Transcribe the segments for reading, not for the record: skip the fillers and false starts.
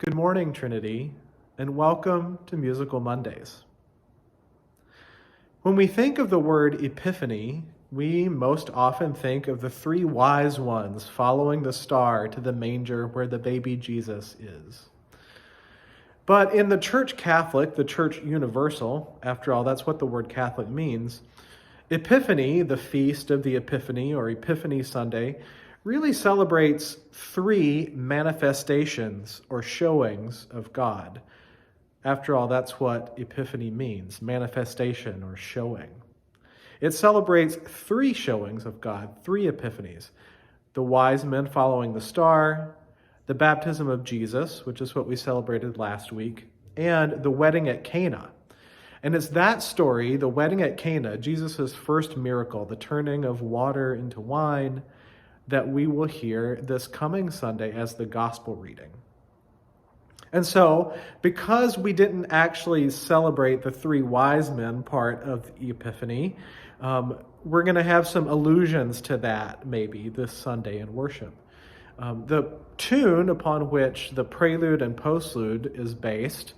Good morning, Trinity, and welcome to Musical Mondays. When we think of the word Epiphany, we most often think of the three wise ones following the star to the manger where the baby Jesus is. But in the Church Catholic, the Church Universal, after all, that's what the word Catholic means, Epiphany, the feast of the Epiphany or Epiphany Sunday, really celebrates three manifestations or showings of God. After all, that's what Epiphany means, manifestation or showing. It celebrates three showings of God, three epiphanies. The wise men following the star, the baptism of Jesus, which is what we celebrated last week, and the wedding at Cana. And it's that story, the wedding at Cana, Jesus' first miracle, the turning of water into wine, that we will hear this coming Sunday as the gospel reading. And so, because we didn't actually celebrate the three wise men part of the Epiphany, we're going to have some allusions to that maybe this Sunday in worship. The tune upon which the prelude and postlude is based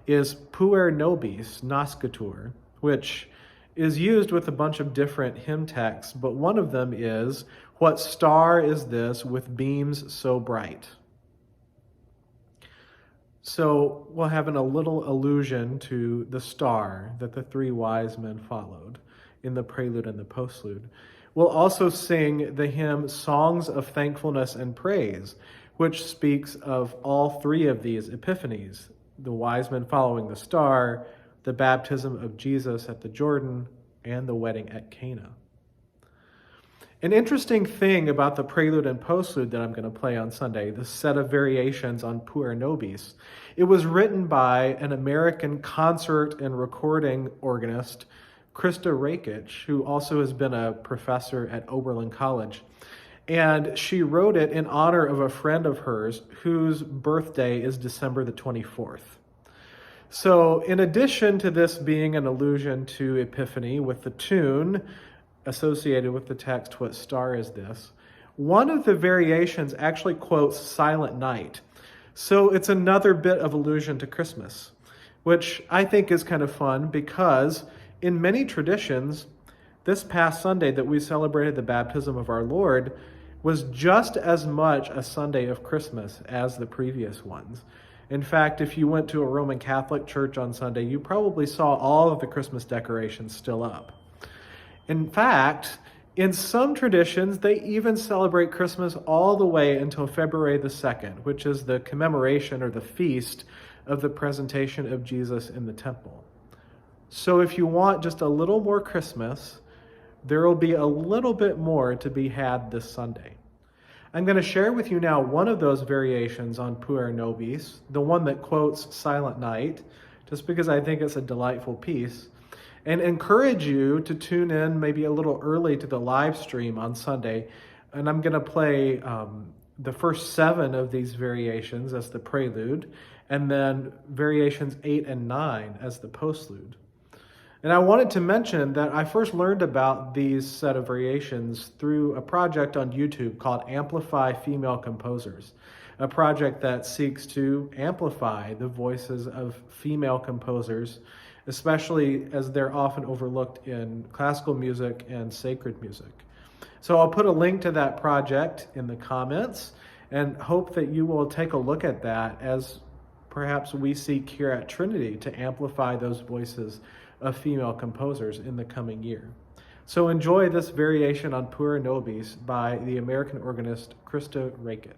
is Puer Nobis Nascitur, which is used with a bunch of different hymn texts, but one of them is, "What star is this with beams so bright?" So we'll have a little allusion to the star that the three wise men followed in the prelude and the postlude. We'll also sing the hymn Songs of Thankfulness and Praise, which speaks of all three of these epiphanies, the wise men following the star, the baptism of Jesus at the Jordan, and the wedding at Cana. An interesting thing about the prelude and postlude that I'm going to play on Sunday, the set of variations on Puer Nobis, it was written by an American concert and recording organist, Krista Rakic, who also has been a professor at Oberlin College. And she wrote it in honor of a friend of hers whose birthday is December the 24th. So in addition to this being an allusion to Epiphany with the tune associated with the text, "What star is this?" one of the variations actually quotes Silent Night. So it's another bit of allusion to Christmas, which I think is kind of fun because in many traditions, this past Sunday that we celebrated the baptism of our Lord was just as much a Sunday of Christmas as the previous ones. In fact, if you went to a Roman Catholic church on Sunday, you probably saw all of the Christmas decorations still up. In fact, in some traditions, they even celebrate Christmas all the way until February the 2nd, which is the commemoration or the feast of the presentation of Jesus in the temple. So if you want just a little more Christmas, there will be a little bit more to be had this Sunday. I'm going to share with you now one of those variations on Puer Nobis, the one that quotes Silent Night, just because I think it's a delightful piece, and encourage you to tune in maybe a little early to the live stream on Sunday. And I'm going to play the first 7 of these variations as the prelude, and then variations 8 and 9 as the postlude. And I wanted to mention that I first learned about these set of variations through a project on YouTube called Amplify Female Composers, a project that seeks to amplify the voices of female composers, especially as they're often overlooked in classical music and sacred music. So I'll put a link to that project in the comments and hope that you will take a look at that as perhaps we seek here at Trinity to amplify those voices of female composers in the coming year. So enjoy this variation on Puer Nobis by the American organist Krista Rakic.